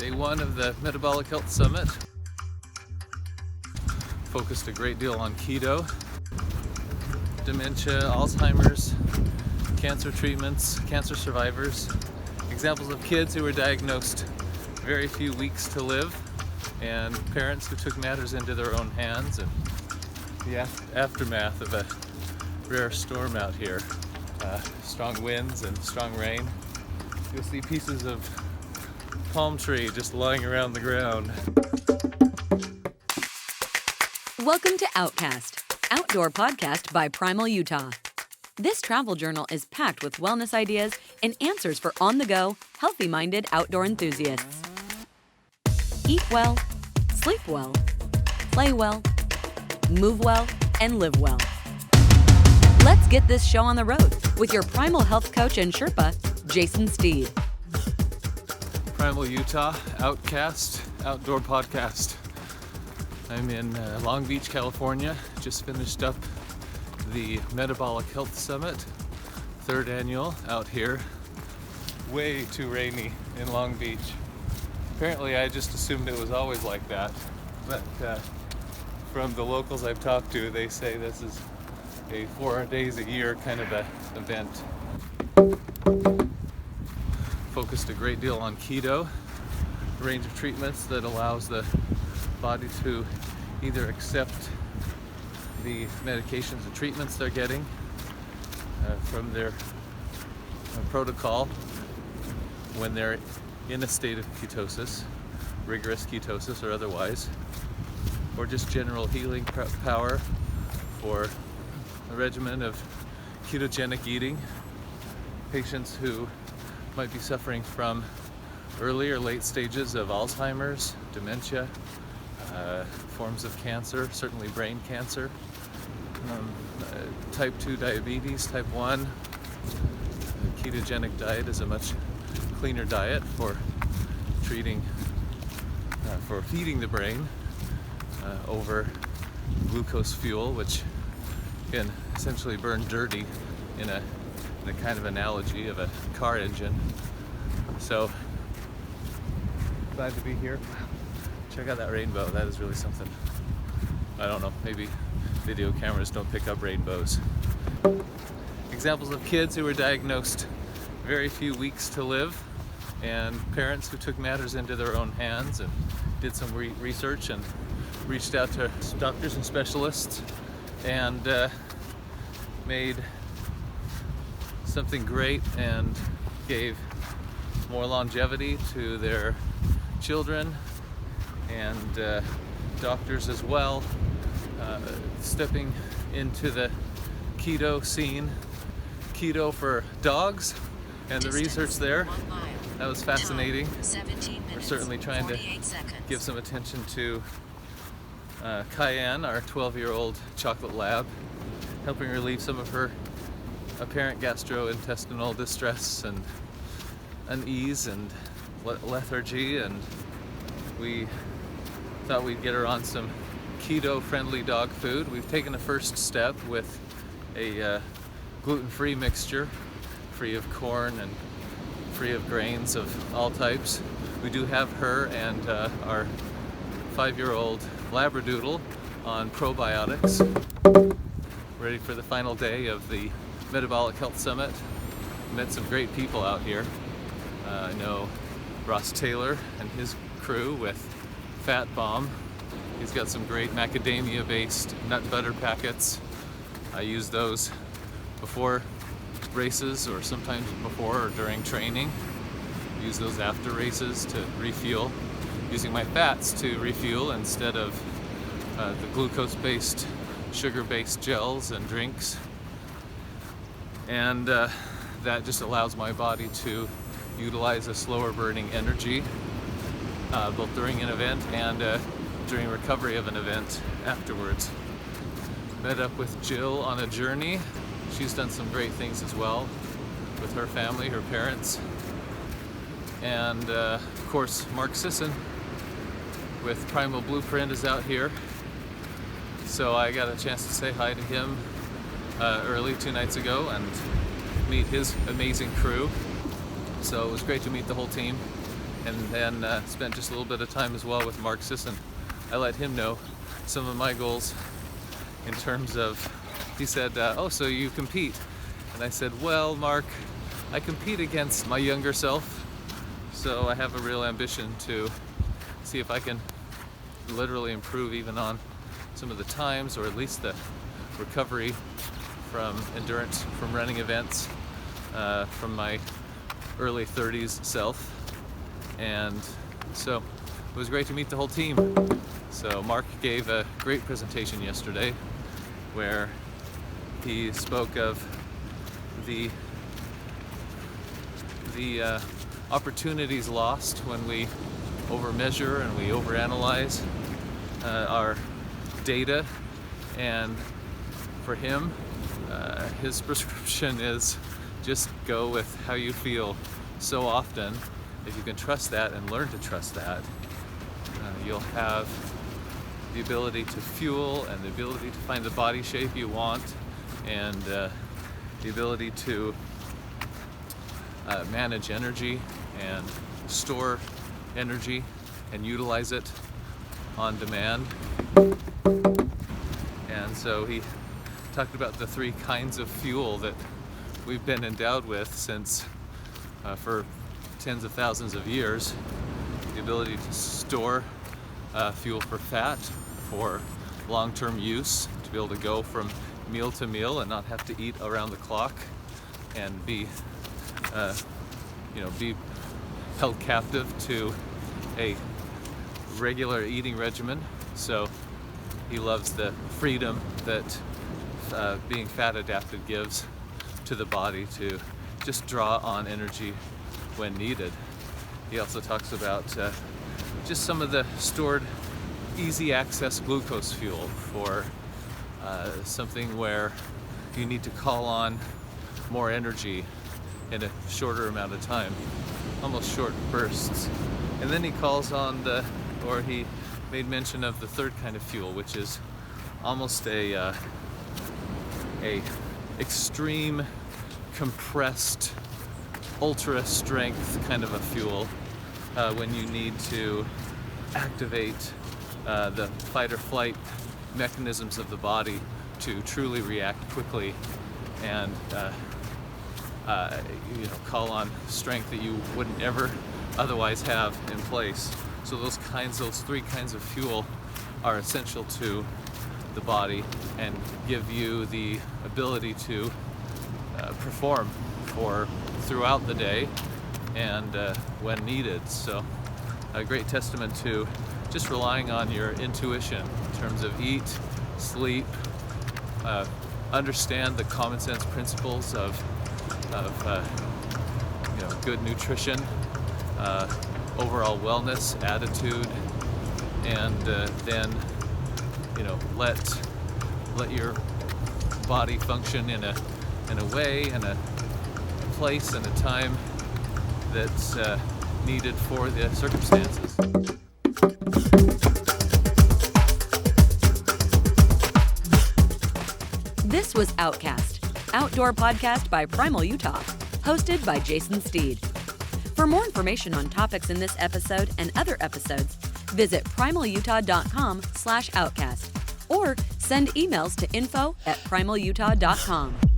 Day one of the Metabolic Health Summit. Focused a great deal on keto, dementia, Alzheimer's, cancer treatments, cancer survivors, examples of kids who were diagnosed very few weeks to live, and parents who took matters into their own hands, and the aftermath of a rare storm out here. Strong winds and strong rain. You'll see pieces of palm tree just lying around the ground. Welcome to OutCast, outdoor podcast by Primal Utah. This travel journal is packed with wellness ideas and answers for on-the-go, healthy-minded outdoor enthusiasts. Eat well, sleep well, play well, move well, and live well. Let's get this show on the road with your Primal Health coach and Sherpa, Jason Steed. Primal Utah OutCast, outdoor podcast. I'm in Long Beach, California. Just finished up the Metabolic Health Summit, third annual out here. Way too rainy in Long Beach. Apparently I just assumed it was always like that, but from the locals I've talked to, they say this is a 4 days a year kind of a event. Focused a great deal on keto, a range of treatments that allows the body to either accept the medications and treatments they're getting from their protocol when they're in a state of ketosis, rigorous ketosis or otherwise, or just general healing power for a regimen of ketogenic eating. Patients who might be suffering from early or late stages of Alzheimer's, dementia, forms of cancer, certainly brain cancer, type 2 diabetes, type 1. A ketogenic diet is a much cleaner diet for treating, for feeding the brain over glucose fuel, which can essentially burn dirty in a kind of analogy of a car engine. So glad to be here. Check out that rainbow. That is really something. I don't know, maybe video cameras don't pick up rainbows. Examples of kids who were diagnosed very few weeks to live, and parents who took matters into their own hands and did some research and reached out to doctors and specialists and made something great and gave more longevity to their children, and doctors as well stepping into the keto scene. Keto for dogs and the research there. That was fascinating. We're certainly trying to give some attention to Cayenne, our 12-year-old chocolate lab, helping relieve some of her apparent gastrointestinal distress and unease and lethargy, and we thought we'd get her on some keto-friendly dog food. We've taken a first step with a gluten-free mixture, free of corn and free of grains of all types. We do have her and our 5-year-old Labradoodle on probiotics. Ready for the final day of the Metabolic Health Summit. Met some great people out here. I know Ross Taylor and his crew with Fat Bomb. He's got some great macadamia-based nut butter packets. I use those before races or sometimes before or during training. Use those after races to refuel, using my fats to refuel instead of the glucose-based, sugar-based gels and drinks. And that just allows my body to utilize a slower burning energy both during an event and during recovery of an event afterwards. Met up with Jill on a journey. She's done some great things as well with her family, her parents. And of course, Mark Sisson with Primal Blueprint is out here. So I got a chance to say hi to him early 2 nights ago and meet his amazing crew. So it was great to meet the whole team and then spent just a little bit of time as well with Mark Sisson. I let him know some of my goals in terms of, he said, oh, so you compete? And I said, well, Mark, I compete against my younger self, so I have a real ambition to see if I can literally improve even on some of the times, or at least the recovery from endurance, from running events, from my early 30s self. And so it was great to meet the whole team. So Mark gave a great presentation yesterday where he spoke of the opportunities lost when we overmeasure and we overanalyze our data. And for him, his prescription is just go with how you feel. So often, if you can trust that and learn to trust that, you'll have the ability to fuel and the ability to find the body shape you want, and the ability to manage energy and store energy and utilize it on demand. And so he talked about the three kinds of fuel that we've been endowed with since for tens of thousands of years. The ability to store fuel for fat for long-term use, to be able to go from meal to meal and not have to eat around the clock and be held captive to a regular eating regimen. So he loves the freedom that being fat adapted gives to the body to just draw on energy when needed. He also talks about just some of the stored easy access glucose fuel for something where you need to call on more energy in a shorter amount of time, almost short bursts. And then he calls on he made mention of the third kind of fuel, which is almost a extreme compressed ultra strength kind of a fuel when you need to activate the fight or flight mechanisms of the body to truly react quickly and call on strength that you wouldn't ever otherwise have in place. So those three kinds of fuel are essential to the body and give you the ability to perform throughout the day and when needed. So a great testament to just relying on your intuition in terms of eat, sleep, understand the common sense principles of good nutrition, overall wellness, attitude, and then let your body function in a way, in a place, and a time that's needed for the circumstances. This was OutCast, outdoor podcast by Primal Utah, hosted by Jason Steed. For more information on topics in this episode and other episodes, visit primalutah.com/outcast or send emails to info@primalutah.com.